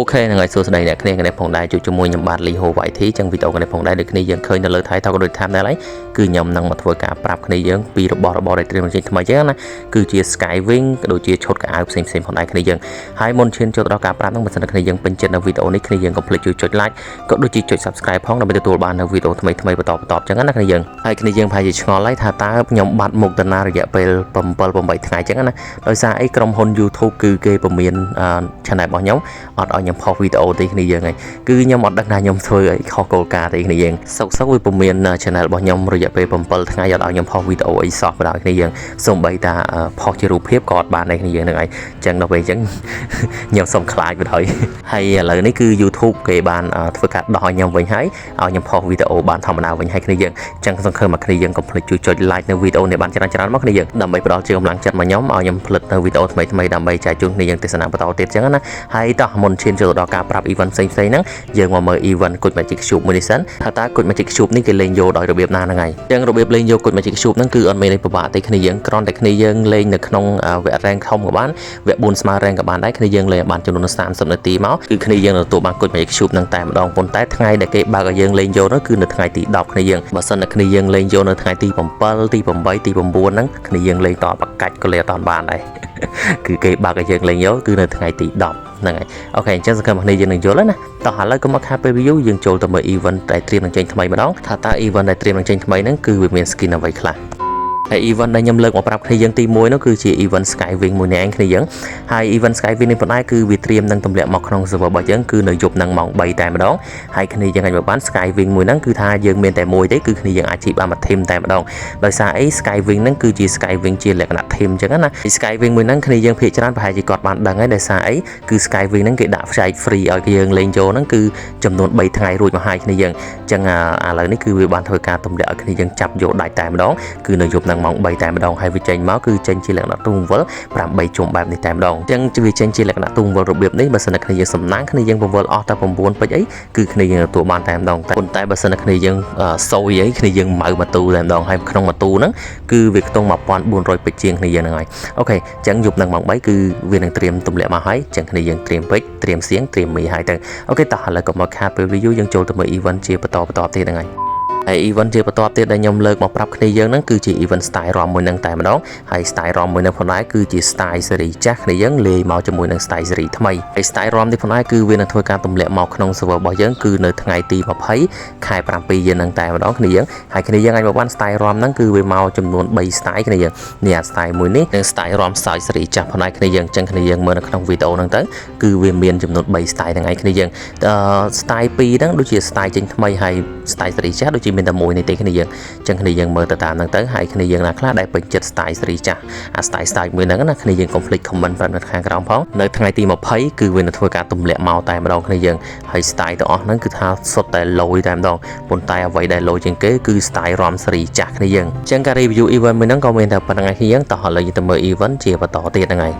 เคនឹងឲ្យសួស្តីអ្នកគ្នាគ្នាផងដែរជួបជាមួយខ្ញុំបាទលីហូវ៉ៃធីចឹងវីដេអូគ្នាផងដែរដូចគ្នាយើងឃើញនៅលើថៃថោក៏ដូចតាមដែរហើយគឺខ្ញុំនឹងមកធ្វើការប្រាប់គ្នាយើងពីរបស់ដែលត្រៀមចេញថ្មីចឹងណាគឺជា Skywing ក៏ដូចជាឈុតកៅអៅផ្សេងផងដែរគ្នាយើងហើយមុនឈានចូលដល់ការប្រាប់ហ្នឹងបើសិនគ្នាយើងពេញចិត្តនៅវីដេអូនេះគ្នាយើងកុំភ្លេចជួយចុច like ក៏ដូចជាចុច subscribe ផងដើម្បីទទួលបាននៅវីដេអូថ្មីបន្តចឹងណាគ្នាយើងហើយគ្នាយើងប្រហែលជាឆ្ងល់ហើយថាតើខ្ញុំបាត់មុខតាណារយៈពេល7-8ថ្ងៃចឹងណាដោយសារអីក្រុមហ៊ុន YouTube គឺគេពមៀន channel របស់ខ្ញុំអត់ឲ្យខ្ញុំផុសវីដេអូទេគ្នាយើងហើយគឺខ្ញុំអត់ដឹងថាខ្ញុំធ្វើអីខុសគោលការណ៍ទេគ្នាយើងសុកវាពមៀន channel របស់ខ្ញុំរយៈពេល7ថ្ងៃអត់ឲ្យខ្ញុំផុសវីដេអូអីសោះបណ្ដោយគ្នាយើងសូម្បីតាផុសជារូបភាពក៏អត់បានដែរគ្នាយើងហ្នឹងហើយអញ្ចឹងដល់ពេលអញ្ចឹងខ្ញុំសុំខ្លាចបណ្ដោយហើយឥឡូវនេះគឺ YouTube គេបានធ្វើការដោះឲ្យខ្ញុំវិញហើយឲ្យខ្ញុំផុសវីដេអូបានធម្មតាវិញហើយគ្នាយើងអញ្ចឹងសង្ឃឹមមកគ្នាយើងកុំភ្លេចជួយចុច like នៅវីដេអូនេះបានច្រើនមកគ្នាយើងដើម្បីផ្ដល់ជាកម្លាំងចិត្តមកខ្ញុំឲ្យខ្ញុំផលិតនៅវីដេអូថ្មីដើម្បីចែកជូនគ្នាយើងទស្សនាបន្តទៀតអញ្ចឹងណាហើយតោះមុនឈានចូលដល់ការប្រាប់ event ផ្សេងហ្នឹងយើងមកមើល event គុជ Magic Cube មួយនេះសិនថាតើគុជ Magic Cube នេះគេលេងយកដោយរបៀបណាហ្នឹងហើយអញ្ចឹងរបៀបលេងយកគុជ Magic Cube ហ្នឹងគឺអត់មានអីពិបាកទេគ្នាយើងគ្រាន់តែគ្នាយើងលេងនៅក្នុងវគ្គ rank ធំក៏បានវគ្គ4ស្មើ rank ក៏បានដែរគ្នាយើងលេងបានចំនួន30នាទីមកគឺគ្នាយើងទទួលបានគុជ Magic Cube ហ្នឹងតែម្ដងប៉ុន្តែថ្ងៃដែលគេបើកឲ្យយើងលេងយកនោះគឺនៅថ្ងៃទី10គ្នាយើងបើសិនតែគ្នាយើងលេងយកនៅថ្ងៃទី7ទី8ទី9ហ្នឹងគ្នាយើងលេងតបកាច់ក៏លេងអត់បានដែរគឺគេបើកឲ្យយើងលេងយកគឺនៅថ្ងៃទី10ហ្នឹងហើយអូខេអញ្ចឹងសង្ឃឹមគ្នាយើងនឹងយល់ហើយណាតោះឥឡូវកុំមកខាតពេល review យើងចូលទៅមើល event ដែលត្រៀមនឹងចេញថ្មីម្ដងថាតើ event ដែលត្រៀមនឹងចេញថ្មីហ្នឹងគឺវាមាន skin អ្វីខ្លះហើយ event ដែលខ្ញុំលើកមកប្រាប់គ្នាយើងទី1នោះគឺជា event Skywing មួយនេះឯងគ្នាយើងហើយ event Skywing នេះប៉ុន្តែគឺវាត្រៀមនឹងទម្លាក់មកក្នុង server របស់យើងគឺនៅយប់នឹងម៉ោង3តែម្ដងហើយគ្នាយើងអាចមកបាន Skywing មួយហ្នឹងគឺថាយើងមានតែមួយទេគឺគ្នាយើងអាចជីបានមួយ team តែម្ដងដោយសារអី Skywing ហ្នឹងគឺជា Skywing ជាលក្ខណៈ team អញ្ចឹងណា Skywing មួយហ្នឹងគ្នាយើងភាគច្រើនប្រហែលជាគាត់បានដឹងហើយដោយសារអីគឺ Skywing ហ្នឹងគេដាក់ផ្សាយ free ឲ្យយើងលេងចូលហ្នឹងគឺចំនួន3ថ្ងៃរួចមកហើយគ្នាយើងអញ្ចឹងឥឡូវនេះគឺវាបានធ្វើការទម្លាក់ឲ្យគ្នាយើងចាប់យកដាច់តែម្ដងគឺនៅយប់នឹងម៉ោង3តែម្ដងហើយវាចេញមកគឺចេញជាលក្ខណៈទូងវិល8ជុំបែបនេះតែម្ដងអញ្ចឹងវាចេញជាលក្ខណៈទូងវិលរបៀបនេះបើសិនតែគ្នាយើងសំណាងគ្នាយើងពង្វិលអស់តែ9ពេជ្រអីគឺគ្នាយើងទទួលបានតែម្ដងប៉ុន្តែបើសិនតែគ្នាយើងសយអីគ្នាយើងម៉ៅម៉ាទូតែម្ដងហើយក្នុងម៉ាទូហ្នឹងគឺវាខ្ទង់1400ពេជ្រជាងគ្នាយើងហ្នឹងហើយអូខេអញ្ចឹងយប់នឹងម៉ោង3គឺវានឹងត្រៀមទម្លាក់មកហើយអញ្ចឹងគ្នាយើងត្រៀមពេជ្រត្រៀមសៀងត្រៀមមីហើយទៅអូខេតោះឥឡូវក៏មកខាតពេល review យើងចូលទៅមើល event ជាបន្តទៀតហ្នឹងហើយហើយ event ជាបន្តទៀតដែលខ្ញុំលើកមកប្រាប់គ្នាយើងហ្នឹងគឺជា event style ROM មួយហ្នឹងតែម្ដងហើយ style ROM មួយហ្នឹងផងដែរគឺជា style series ចាស់គ្នាយើងលាយមកជាមួយនឹង style series ថ្មីហើយ style ROM នេះផងដែរគឺវានឹងធ្វើការទម្លាក់មកក្នុង server របស់យើងគឺនៅថ្ងៃទី20ខែ7យើងហ្នឹងតែម្ដងគ្នាយើងហើយគ្នាយើងអាចមកបាន style ROM ហ្នឹងគឺវាមកចំនួន3 style គ្នាយើងនេះអា style មួយនេះនិង style ROM style series ចាស់ផងដែរគ្នាយើងអញ្ចឹងគ្នាយើងមើលនៅក្នុងវីដេអូហ្នឹងទៅគឺវាមានចំនួន3 style ហ្នឹងឯងគ្នាយើងstyle 2ហ្នឹងដូចជា style ចេញថ្មីហើយ style series ចាស់ដូចជាមានតែមួយនេះទេគ្នាយើងអញ្ចឹងគ្នាយើងមើលទៅតាមហ្នឹងទៅហើយគ្នាយើងណាខ្លះដែលពេញចិត្ត style series ចាស់អា style មួយហ្នឹងណាគ្នាយើងកុំភ្លេច comment ប្រាប់នៅខាងក្រោមផងនៅថ្ងៃទី20គឺវានឹងធ្វើការទម្លាក់មកតែម្ដងគ្នាយើងហើយ style ទាំងអស់ហ្នឹងគឺថាសុទ្ធតែលយតែម្ដងប៉ុន្តែអ្វីដែលលយជាងគេគឺ style ROM series ចាស់គ្នាយើងអញ្ចឹងការ review event មួយហ្នឹងក៏មានតែប៉ុណ្្នឹងឯងគ្នាយើងតោះឥឡូវយើងទៅមើល event ជាបន្តទៀតហ្នឹងហើ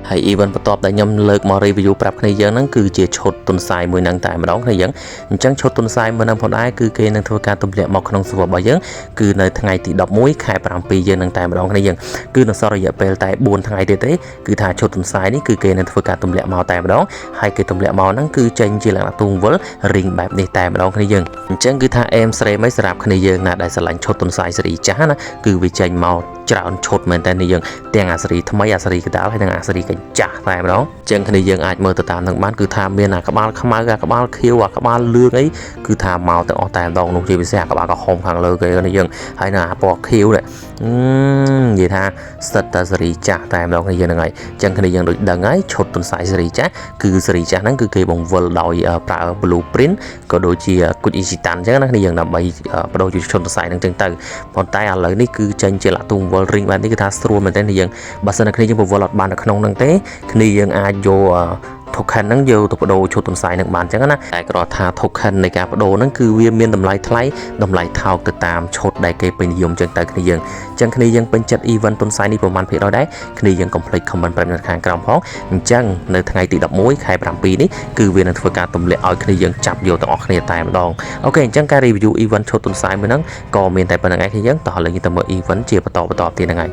យហើយ event បន្ទាប់ដែលខ្ញុំលើកមក review ប្រាប់គ្នាយើងហ្នឹងគឺជាឈុតទុនសាយមួយហ្នឹងតែម្ដងគ្នាយើងអញ្ចឹងឈុតទុនសាយមួយហ្នឹងផងដែរគឺគេនឹងធ្វើការទម្លាក់មកក្នុង server របស់យើងគឺនៅថ្ងៃទី11ខែ7យើងហ្នឹងតែម្ដងគ្នាយើងគឺនៅសល់រយៈពេលតែ4ថ្ងៃទៀតទេគឺថាឈុតទុនសាយនេះគឺគេនឹងធ្វើការទម្លាក់មកតែម្ដងហើយគេទម្លាក់មកហ្នឹងគឺចេញជាលក្ខណៈទូងវិលរីងបែបនេះតែម្ដងគ្នាយើងអញ្ចឹងគឺថាអេមស្រេមឲ្យសម្រាប់គ្នាយើងណាដែលស្រឡាញ់ឈុតទុនសាយសេរីចាស់ណាគឺវាចេញមកច្រើនឈុតមែនតើនេះយើងទាំងអាសេរីថ្មីអាសេរីកដាលហើយនិងអាសេរីកញ្ចាស់តែម្ដងអញ្ចឹងគ្នាយើងអាចមើលទៅតាមនឹងបានគឺថាមានអាក្បាលខ្មៅអាក្បាលខៀវអាក្បាលលឿងអីគឺថាមកទាំងអស់តែម្ដងនោះជាពិសេសអាក្បាលក្រហមខាងលើគេនេះយើងហើយនៅអាពណ៌ខៀវនេះនិយាយថាសិតតាសេរីចាស់តែម្ដងគ្នាយើងហ្នឹងហើយអញ្ចឹងគ្នាយើងដូចដឹងហើយឈុតទុនសាយសេរីចាស់គឺសេរីចាស់ហ្នឹងគឺគេបង្វិលដោយប្រើ blueprint ក៏ដូចជាគុជ Ichitan អញ្ចឹងណាគ្នាយើងដើម្បីបដូរជាឈុតទុនសាយហ្នឹងចឹងទៅប៉ុន្តែឥឡូវនេះគឺចេញជាលាក់ទូងវិលរីងបែបនេះគឺថាស្រួលមែនទែនយើងបើសិនតែគ្នាយើងបវល់អត់បាននៅក្នុងហ្នឹងទេគ្នាយើងអាចយក token ហ្នឹងយកទៅបដូរឈុតទុនសាយនឹងបានអញ្ចឹងណាតែគ្រាន់ថា token នៃការបដូរហ្នឹងគឺវាមានតម្លៃថ្លៃតម្លៃថោកទៅតាមឈុតដែលគេពេញនិយមអញ្ចឹងទៅគ្នាយើងអញ្ចឹងគ្នាយើងពេញចិត្ត event ទុនសាយនេះប្រហែល%ដែរគ្នាយើងកុំភ្លេច comment ប្រាប់នៅខាងក្រោមផងអញ្ចឹងនៅថ្ងៃទី11ខែ7នេះគឺវានឹងធ្វើការទម្លាក់ឲ្យគ្នាយើងចាប់យកទាំងអស់គ្នាតែម្ដងអូខេអញ្ចឹងការ review event ឈុតទុនសាយមួយហ្នឹងក៏មានតែប៉ុណ្្នឹងឯងគ្នាយើងតោះឥឡូវយើងទៅមើល event ជាបន្តទៀតហ្នឹងហើយ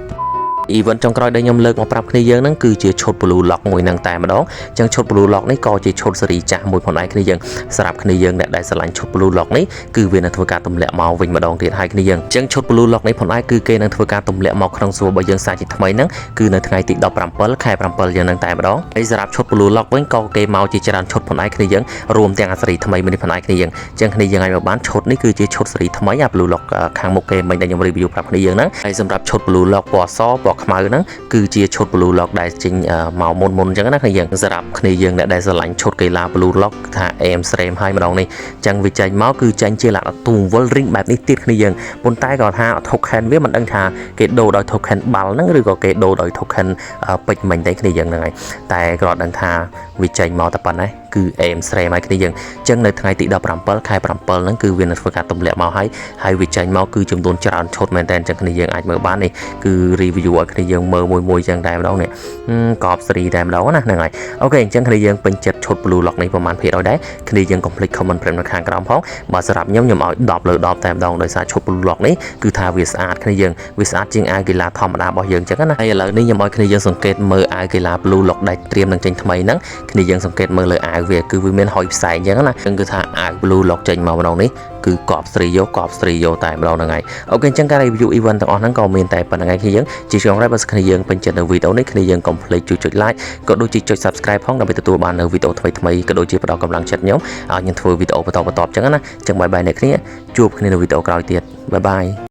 event ចុងក្រោយដែលខ្ញុំលើកមកប្រាប់គ្នាយើងហ្នឹងគឺជាឈុត blue lock មួយហ្នឹងតែម្ដងអញ្ចឹងឈុត blue lock នេះក៏ជាឈុតសេរីចាស់មួយផងដែរគ្នាយើងសម្រាប់គ្នាយើងអ្នកដែលស្រឡាញ់ឈុត blue lock នេះគឺវានឹងធ្វើការទម្លាក់មកវិញម្ដងទៀតហើយគ្នាយើងអញ្ចឹងឈុត blue lock នេះផងដែរគឺគេនឹងធ្វើការទម្លាក់មកក្នុងសួររបស់យើងសាជាថ្មីហ្នឹងគឺនៅថ្ងៃទី17 ខែ 7 យ៉ាងហ្នឹងតែម្ដងហើយសម្រាប់ឈុត blue lock វិញក៏គេមកជាច្រើនឈុតផងដែរគ្នាយើងរួមទាំងអាសេរីថ្មីមួយនេះផងដែរគ្នាយើងអញ្ចឹងគ្នាយើងអាចមកបានឈុតនេះគឺជាឈុតសេរីថ្មីអា blue lock ខាងមុខគេមិញដែលខ្ញុំ review ប្រាប់គ្នាយើងហ្នឹងហើយសម្រាប់ឈុត blue lock ពណ៌សពណ៌ខ្មៅហ្នឹងគឺជាឈុត blue lock ដែលចេញមកមុនអញ្ចឹងណាគ្នាយើងសម្រាប់គ្នាយើងអ្នកដែលស្រឡាញ់ឈុតកីឡា blue lock ថា AM stream ហើយម្ដងនេះអញ្ចឹងវាចេញមកគឺចេញជាលក្ខណៈទូវល់ ring បែបនេះទៀតគ្នាយើងប៉ុន្តែក៏ថា token វាមិនដឹងថាគេដូរដោយ token បាល់ហ្នឹងឬក៏គេដូរដោយ token ពេជ្រមិញតែគ្នាយើងហ្នឹងហើយតែក៏ដឹងថាវាចេញមកតែប៉ុណ្ណេះគឺ AM stream ហើយគ្នាយើងអញ្ចឹងនៅថ្ងៃទី17 ខែ 7 ហ្នឹងគឺវានឹងធ្វើការទម្លាក់មកហើយវាចេញមកគឺចំនួនច្រើនឈុតមែនតើអញ្ចឹងគ្នាយើងអាចមើលបាននេះគឺ review ឲ្យគ្នាយើងមើលមួយចឹងតែម្ដងនេះកប់ series តែម្ដងណាហ្នឹងហើយអូខេអញ្ចឹងគ្នាយើងពេញចិត្តឈុត blue lock នេះប្រហែលភាគរយដែរគ្នាយើង complete comment ព្រមនៅខាងក្រោមផងបើសម្រាប់ខ្ញុំឲ្យ10លើ10តែម្ដងដោយសារឈុត blue lock នេះគឺថាវាស្អាតគ្នាយើងវាស្អាតជាងអាវកីឡាធម្មតារបស់យើងអញ្ចឹងណាហើយឥឡូវនេះខ្ញុំឲ្យគ្នាយើងសង្កេតមើលអាវកីឡា blue lock ដែលត្រៀមនឹងចេញថ្មីហ្នឹងគ្នាយើងសង្កេតមើលលើអាវវាគឺវាមានហុយផ្សែងអញ្ចឹងណាគឺថាអាវ blue lock ចេញមកម្ដងនេះគឺកប់ស្រីយោតែម្ដងហ្នឹងហើយអូខេអញ្ចឹងការ review event ទាំងអស់ហ្នឹងក៏មានតែប៉ុណ្្នឹងឯងគ្នាយើងជាចុងក្រោយបើសិនគ្នាយើងពេញចិត្តនៅវីដេអូនេះគ្នាយើងកុំភ្លេចជួយចុច like ក៏ដូចជាចុច subscribe ផងដើម្បីទទួលបាននៅវីដេអូថ្មីៗក៏ដូចជាផ្ដល់កម្លាំងចិត្តខ្ញុំឲ្យខ្ញុំធ្វើវីដេអូបន្តអញ្ចឹងណាអញ្ចឹងបាយអ្នកគ្នាជួបគ្នានៅវីដេអូក្រោយទៀតបាយ